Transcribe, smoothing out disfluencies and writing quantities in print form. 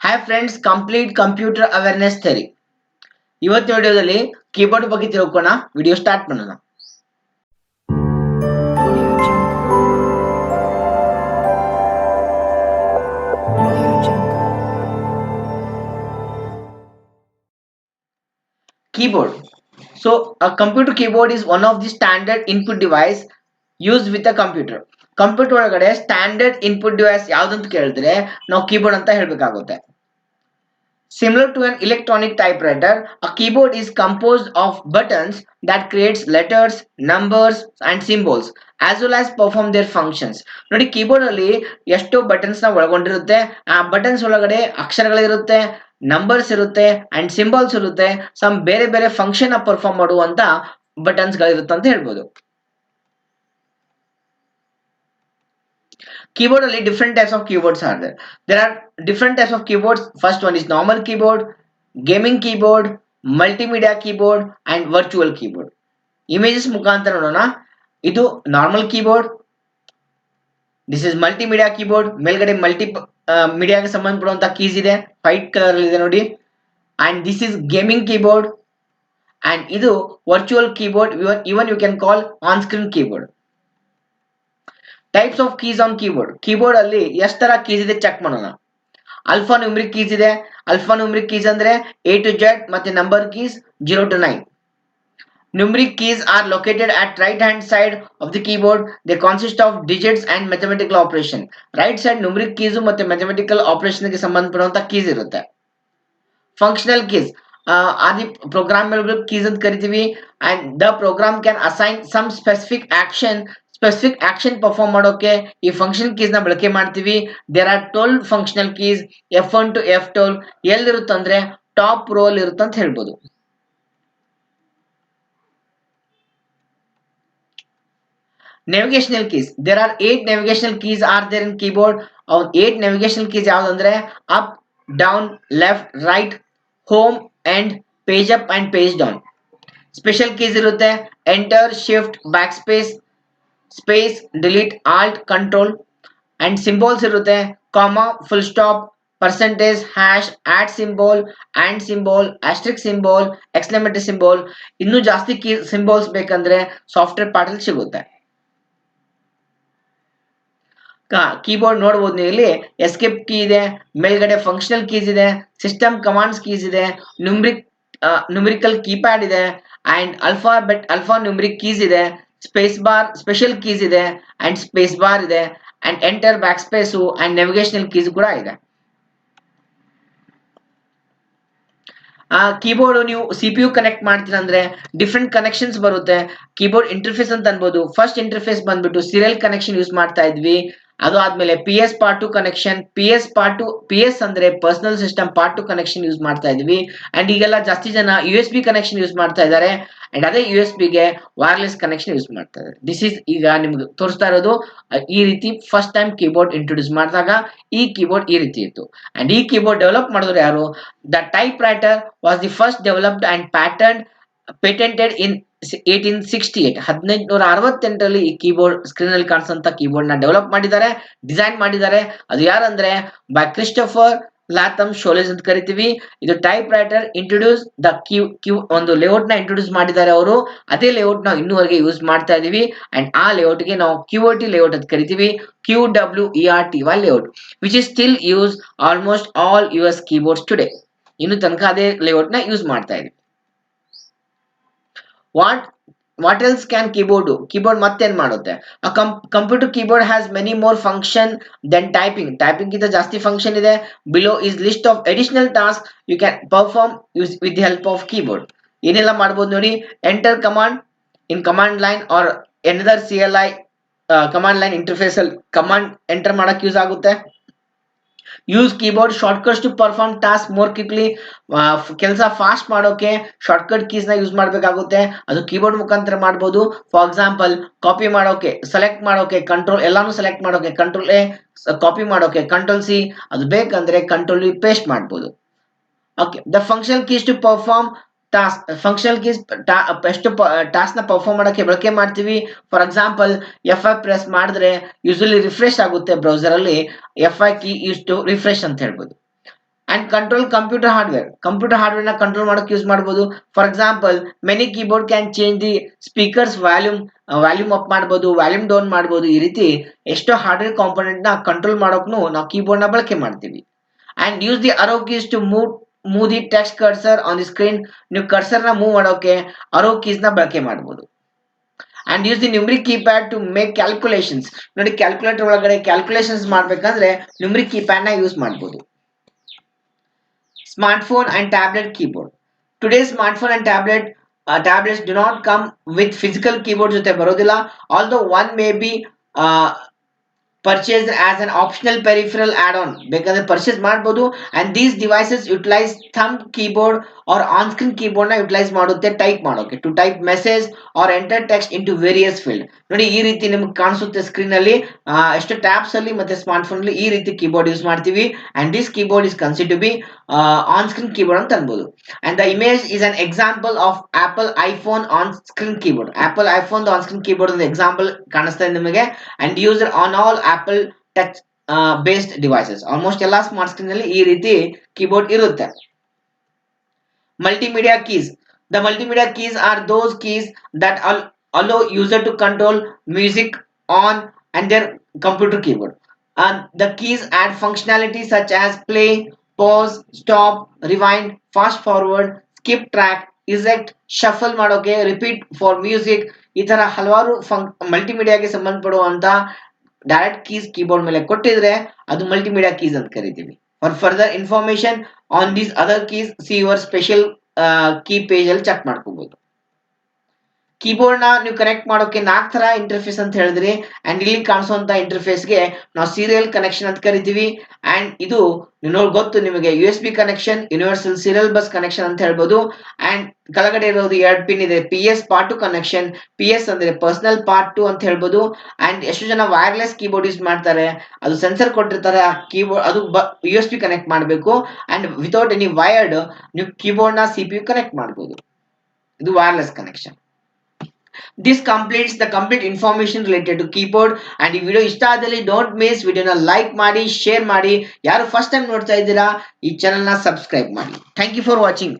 Hi friends, complete computer awareness theory. ಇವತ್ತು ವಿಡಿಯೋದಲ್ಲಿ keyboard ಬಗ್ಗೆ ತಿಳ್ಕೋಣ. ವಿಡಿಯೋ ಸ್ಟಾರ್ಟ್ ಮಾಡೋಣ. Keyboard. So a computer keyboard is one of the standard input device used with a computer. Computer ಒಳಗಡೆ standard input device ಯಾವ್ದಂತ ಕೇಳಿದ್ರೆ ನಾವು keyboard ಅಂತ ಹೇಳ್ಬೇಕಾಗುತ್ತೆ. Similar to an electronic typewriter, a keyboard is composed of buttons that creates letters, numbers and symbols as well as perform their functions. ನೋಡಿ keyboard ಅಲ್ಲಿ ಎಷ್ಟೋ buttons ನ ಒಳಗೊಂಡಿರುತ್ತೆ. ಆ ಬಟನ್ಸ್ ಒಳಗಡೆ ಅಕ್ಷರಗಳಿರುತ್ತೆ, ನಂಬರ್ಸ್ ಇರುತ್ತೆ ಅಂಡ್ ಸಿಂಬಲ್ಸ್ ಇರುತ್ತೆ. ಸಮ್ ಬೇರೆ ಬೇರೆ ಫಂಕ್ಷನ್ ನ ಪರ್ಫಾರ್ಮ್ ಮಾಡುವಂತ ಬಟನ್ಸ್ ಗಳಿರುತ್ತೆ ಅಂತ ಹೇಳ್ಬೋದು. Keyboard only different types of keyboards are there. There are different types of keyboards. First one is normal keyboard, gaming keyboard, multimedia keyboard and virtual keyboard. Images ಮುಖಾಂತರ ನೋಡೋಣ. ಇದು normal keyboard. This is multimedia keyboard. ಮೇಲ್ಗಡೆ ಮೀಡಿಯಾಗೆ ಸಂಬಂಧಪಡುವಂತ keys ಇದೆ, white colour ಅಲ್ಲಿ ಇದೆ ನೋಡಿ. And this is gaming keyboard. And ಇದು virtual keyboard. Even you can call on screen keyboard. Types of keys on keyboard. Keyboard ಅಲ್ಲಿ ಎಷ್ಟು ತರ ಕೀಸ್ ಇದೆ ಚೆಕ್ ಮಾಡೋಣ. ಅಲ್ಫಾ ನ್ಯೂಮರಿಕ್ ಕೀಸ್ ಇದೆ. ಅಲ್ಫಾ ನ್ಯೂಮರಿಕ್ ಕೀಸ್ ಅಂದ್ರೆ A to Z ಮತ್ತೆ number keys 0 to 9. Numeric keys are located at right hand side of the keyboard. They consist of digits and mathematical operation. Right side numeric keys ಮತ್ತೆ mathematical operation ಗೆ ಸಂಬಂಧಪಡುವಂತ keys ಇರುತ್ತೆ. Functional keys are the programmable keys ಅಂತ ಕರಿತೀವಿ. And the program can assign some specific action perform ಮಾಡೋಕೆ ಈ function keys ನ ಬಳಕೆ ಮಾಡ್ತೀವಿ. There are 12 functional keys. F1 to F12 ಎಲ್ಲಿರುತ್ತಂದ್ರೆ ಟಾಪ್ ರೋ ಅಲ್ಲಿ ಇರುತ್ತೆ ಅಂತ ಹೇಳ್ಬೋದು. Navigational keys. There are 8 navigational keys are there in keyboard. 8 navigational keys ಯಾವ್ದಂದ್ರೆ up, down, left, right, home and page up and page down. Special keys ಇರುತ್ತೆ enter, shift, backspace, space, delete, alt, control and symbols ಇರುತ್ತೆ comma, full stop, percentage, hash, add symbol, and symbol, asterisk symbol, exclamatory symbol. ಇನ್ನೂ ಜಾಸ್ತಿ key symbols ಬೇಕಂದ್ರೆ software part ಅಲ್ಲಿ ಸಿಗುತ್ತೆ. Keyboard ನೋಡಬಹುದು ನೀವು ಇಲ್ಲಿ ಎಸ್ಕೇಪ್ ಕೀ ಇದೆ, ಮೇಲ್ಗಡೆ ಫಂಕ್ಷನಲ್ ಕೀಸ್ ಇದೆ, ಸಿಸ್ಟಮ್ ಕಮಾಂಡ್ಸ್ ಕೀಸ್ ಇದೆ, ನ್ಯೂಮರಿಕಲ್ ಕೀಪ್ಯಾಡ್ ಇದೆ ಅಂಡ್ ಅಲ್ಫಾ ನ್ಯೂಮರಿಕ್ ಕೀಸ್ ಇದೆ, ಸ್ಪೇಸ್ ಬಾರ್ ಸ್ಪೆಷಲ್ ಕೀಸ್ ಇದೆ ಅಂಡ್ ಸ್ಪೇಸ್ ಬಾರ್ ಇದೆ and enter back space and navigational keys ಕೂಡ ಇದೆ. ಕೀಬೋರ್ಡ್ ನೀವು CPU ಕನೆಕ್ಟ್ ಮಾಡ್ತೀರಂದ್ರೆ ಡಿಫ್ರೆಂಟ್ ಕನೆಕ್ಷನ್ಸ್ ಬರುತ್ತೆ. ಕೀಬೋರ್ಡ್ ಇಂಟರ್ಫೇಸ್ ಅಂತ ಅನ್ಬೋದು. ಫಸ್ಟ್ ಇಂಟರ್ಫೇಸ್ ಬಂದ್ಬಿಟ್ಟು ಸೀರಿಯಲ್ ಕನೆಕ್ಷನ್ ಯೂಸ್ ಮಾಡ್ತಾ ಇದ್ವಿ. ಅದು ಆದ್ಮೇಲೆ PS ಪಾರ್ಟ್ 2 ಕನೆಕ್ಷನ್, PS ಅಂದ್ರೆ personal system part 2 connection use ಮಾಡ್ತಾ ಇದ್ವಿ. ಅಂಡ್ ಈಗೆಲ್ಲ ಜಾಸ್ತಿ ಜನ USB ಕನೆಕ್ಷನ್ ಯೂಸ್ ಮಾಡ್ತಾ ಇದ್ದಾರೆ. ಅಂಡ್ ಅದೇ USB ಗೆ ವೈರ್ಲೆಸ್ ಕನೆಕ್ಷನ್ ಯೂಸ್ ಮಾಡ್ತಾ ಇದ್ದಾರೆ. ದಿಸ್ ಇಸ್ ಈಗ ನಿಮ್ಗೆ ತೋರಿಸ್ತಾ ಇರೋದು ಈ ರೀತಿ ಫಸ್ಟ್ ಟೈಮ್ ಕೀಬೋರ್ಡ್ ಇಂಟ್ರೊಡ್ಯೂಸ್ ಮಾಡಿದಾಗ ಈ ಕೀಬೋರ್ಡ್ ಈ ರೀತಿ ಇತ್ತು. ಅಂಡ್ ಈ ಕೀಬೋರ್ಡ್ ಡೆವಲಪ್ ಮಾಡಿದ್ರು ಯಾರು? The type writer was the first developed and patented in 1868. 1868ರಲ್ಲಿ ಈ ಕೀಬೋರ್ಡ್ ಸ್ಕ್ರೀನ್ ಅಲ್ಲಿ ಕಾಣಿಸುವಂತ ಕೀಬೋರ್ಡ್ ನ ಡೆವಲಪ್ ಮಾಡಿದ್ದಾರೆ, ಡಿಸೈನ್ ಮಾಡಿದ್ದಾರೆ. ಅದು ಯಾರಂದ್ರೆ ಬೈ ಕ್ರಿಸ್ಟೋಫರ್ ಲಾಥಮ್ ಶೋಲೆಸ್ ಅಂತ ಕರಿತೀವಿ. ಇದು typewriter introduce the Q ಒಂದು ಲೇಔಟ್ ನ ಇಂಟ್ರೊಡ್ಯೂಸ್ ಮಾಡಿದ್ದಾರೆ ಅವರು. ಅದೇ ಲೇಔಟ್ ನಾವು ಇನ್ನೂವರೆಗೆ ಯೂಸ್ ಮಾಡ್ತಾ ಇದೀವಿ ಅಂಡ್ ಆ ಲೇಔಟ್ ಗೆ ನಾವು QWERTY ಲೇಔಟ್ ಅಂತ ಕರಿತೀವಿ. QWERTY layout which is still use almost all US keyboards today. ಇನ್ನು ತನಕ ಅದೇ ಲೇಔಟ್ ನ ಯೂಸ್ ಮಾಡ್ತಾ ಇದೀವಿ. What else can keyboard do? Keyboard ಮತ್ತೇನ್ ಮಾಡುತ್ತೆ? A computer keyboard has many more function than typing. Typing ಗಿಂತ ಜಾಸ್ತಿ ಫಂಕ್ಷನ್ ಇದೆ. Below is list of additional tasks you can perform with the help of keyboard. ಏನೆಲ್ಲ ಮಾಡ್ಬೋದು ನೋಡಿ. Enter command in command line or another CLI command line interface ಅಲ್ಲಿ command enter ಮಾಡಕ್ use ಆಗುತ್ತೆ. Use keyboard shortcuts to perform task more quickly. ಕೆಲಸ fast ಮಾಡೋಕೆ shortcut keys ನ use ಮಾಡಬೇಕಾಗುತ್ತೆ. ಅದು ಕೀಬೋರ್ಡ್ ಮುಖಾಂತರ ಮಾಡಬಹುದು. ಫಾರ್ ಎಕ್ಸಾಂಪಲ್ ಕಾಪಿ ಮಾಡೋಕೆ, ಸೆಲೆಕ್ಟ್ ಮಾಡೋಕೆ ಕಂಟ್ರೋಲ್, ಎಲ್ಲಾನು ಸೆಲೆಕ್ಟ್ ಮಾಡೋಕೆ ಕಂಟ್ರೋಲ್ A, ಕಾಪಿ ಮಾಡೋಕೆ ಕಂಟ್ರೋಲ್ C, ಅದು ಬೇಕಂದ್ರೆ ಕಂಟ್ರೋಲ್ V ಪೇಸ್ಟ್ ಮಾಡಬಹುದು. Okay, the functional keys to perform task functional keys ಎಷ್ಟು ಟಾಸ್ಕ್ ನ ಪರ್ಫಾರ್ಮ್ ಮಾಡಕ್ಕೆ ಬಳಕೆ ಮಾಡ್ತೀವಿ. ಫಾರ್ ಎಕ್ಸಾಂಪಲ್ F5 ಪ್ರೆಸ್ ಮಾಡಿದ್ರೆ ಯೂಶಲಿ ರಿಫ್ರೆಶ್ ಆಗುತ್ತೆ ಬ್ರೌಸರ್ ಅಲ್ಲಿ, F5 key use to refresh ಅಂತ ಹೇಳ್ಬೋದು. ಅಂಡ್ ಕಂಟ್ರೋಲ್ ಕಂಪ್ಯೂಟರ್ ಹಾರ್ಡ್ವೇರ್ ನ ಕಂಟ್ರೋಲ್ ಮಾಡಕ್ಕೆ ಯೂಸ್ ಮಾಡಬಹುದು. For example many keyboard can change the speakers volume up ಮಾಡಬಹುದು, ವ್ಯಾಲ್ಯೂಮ್ ಡೌನ್ ಮಾಡಬಹುದು. ಈ ರೀತಿ ಎಷ್ಟೋ ಹಾರ್ಡ್ವೇರ್ ಕಾಂಪೋನೆಂಟ್ ನ ಕಂಟ್ರೋಲ್ ಮಾಡೋಕ್ನು ನಾವು ಕೀಬೋರ್ಡ್ ನ ಬಳಕೆ ಮಾಡ್ತೀವಿ. And use the arrow keys to move the text cursor on the screen. ನೀವು ಕರ್ಸರ್ ನ ಮೂವ್ ಮಾಡೋಕೆ ಅರೋ ಕೀಸ್ ನ ಬಳಕೆ ಮಾಡಬಹುದು. And use the numeric keypad to make calculations. ನೋಡಿ, ಕ್ಯಾಲ್ಕುಲೇಟರ್ ಒಳಗಡೆ ಕ್ಯಾಲ್ಕುಲೇಷನ್ಸ್ ಮಾಡ್ಬೇಕಂದ್ರೆ ನ್ಯೂಮರಿಕ್ ಕೀಪ್ಯಾಡ್ ನ ಯೂಸ್ ಮಾಡಬಹುದು. Smartphone and tablet keyboard. Today's smartphone and tablets do not come with physical keyboard ಜೊತೆ ಬರೋದಿಲ್ಲ. Although one may be uh, purchased as an optional peripheral add-on, ಬೇಕಾದ್ರೆ purchase ಮಾಡಬಹುದು. And these devices utilise thumb keyboard or on screen keyboard ನ utilise ಮಾಡುತ್ತೆ type ಮಾಡೋಕೆ, to type message or enter text into various field. ನೋಡಿ, ಈ ರೀತಿ ನಿಮ್ಗೆ ಕಾಣಿಸುತ್ತೆ ಸ್ಕ್ರೀನ್ ಅಲ್ಲಿ. ಎಷ್ಟು ಟ್ಯಾಬ್ಸ್ ಅಲ್ಲಿ ಮತ್ತೆ ಸ್ಮಾರ್ಟ್ ಫೋನ್ ಅಲ್ಲಿ ಈ ರೀತಿ ಕೀಬೋರ್ಡ್ ಯೂಸ್ ಮಾಡ್ತೀವಿ. And this keyboard is considered to be on screen keyboard ಅಂತ ಅನ್ಬೋದು. And the image is an example of Apple iPhone on screen keyboard. Apple iPhone on screen keyboard ಒಂದು example ಕಾಣಿಸ್ತಾ ಇದೆ ನಿಮಗೆ. And user on all Apple touch based devices. Almost ಎಲ್ಲಾ smart screen ಅಲ್ಲಿ ಈ ರೀತಿ ಕೀಬೋರ್ಡ್ ಇರುತ್ತೆ. Multimedia keys. The multimedia keys are those keys that allow user to control music on and their computer keyboard. And the keys add functionality such as play, pause, stop, rewind, fast forward, skip track, eject, shuffle ಮಾಡೋಕೆ, repeat for music. ಈ ತರ ಹಲವಾರು ಮಲ್ಟಿಮೀಡಿಯಾಗೆ ಸಂಬಂಧಪಡುವಂತ direct keys keyboard ಮೇಲೆ ಕೊಟ್ಟಿದ್ರೆ ಅದು multimedia keys ಅಂತ ಕರಿತೀವಿ. For further information on these other keys see your special key page ಅಲ್ಲಿ ಚೆಕ್ ಮಾಡ್ಕೋಬಹುದು. ಕೀಬೋರ್ಡ್ ನ ನೀವು ಕನೆಕ್ಟ್ ಮಾಡೋಕೆ 4 ತರ ಇಂಟರ್ಫೇಸ್ ಅಂತ ಹೇಳಿದ್ರಿ. ಅಂಡ್ ಇಲ್ಲಿ ಕಾಣಿಸುವಂತ ಇಂಟರ್ಫೇಸ್ ಗೆ ನಾವು ಸೀರಿಯಲ್ ಕನೆಕ್ಷನ್ ಅಂತ ಕರಿತೀವಿ. ಅಂಡ್ ಇದು ಗೊತ್ತು ನಿಮಗೆ, USB connection, universal serial bus connection ಅಂತ ಹೇಳ್ಬೋದು. ಅಂಡ್ ಕೆಳಗಡೆ ಇರೋದು 2 ಪಿನ್ ಇದೆ, PS ಪಾರ್ಟ್ 2 ಕನೆಕ್ಷನ್. PS ಅಂದ್ರೆ ಪರ್ಸನಲ್ ಪಾರ್ಟ್ 2 ಅಂತ ಹೇಳ್ಬೋದು. ಅಂಡ್ ಎಷ್ಟು ಜನ ವೈರ್ಲೆಸ್ ಕೀಬೋರ್ಡ್ ಯೂಸ್ ಮಾಡ್ತಾರೆ, ಅದು ಸೆನ್ಸರ್ ಕೊಟ್ಟಿರ್ತಾರೆ, ಆ ಕೀಬೋರ್ಡ್ ಅದು USB ಕನೆಕ್ಟ್ ಮಾಡಬೇಕು. ಅಂಡ್ ವಿತೌಟ್ ಎನಿ ವೈರ್ಡ್ ನೀವು ಕೀಬೋರ್ಡ್ ನ CPU ಕನೆಕ್ಟ್ ಮಾಡಬಹುದು. ಇದು wireless connection. This completes the complete information related to keyboard. and ಈ ವಿಡಿಯೋ ಇಷ್ಟ ಆದಲ್ಲಿ ಡೋಂಟ್ ಮಿಸ್ ವಿಡಿಯೋನ ಲೈಕ್ ಮಾಡಿ, ಶೇರ್ ಮಾಡಿ. ಯಾರು ಫಸ್ಟ್ ಟೈಮ್ ನೋಡ್ತಾ ಇದ್ದೀರಾ ಈ ಚಾನೆಲ್ ನ ಸಬ್ಸ್ಕ್ರೈಬ್ ಮಾಡಿ. Thank you for watching.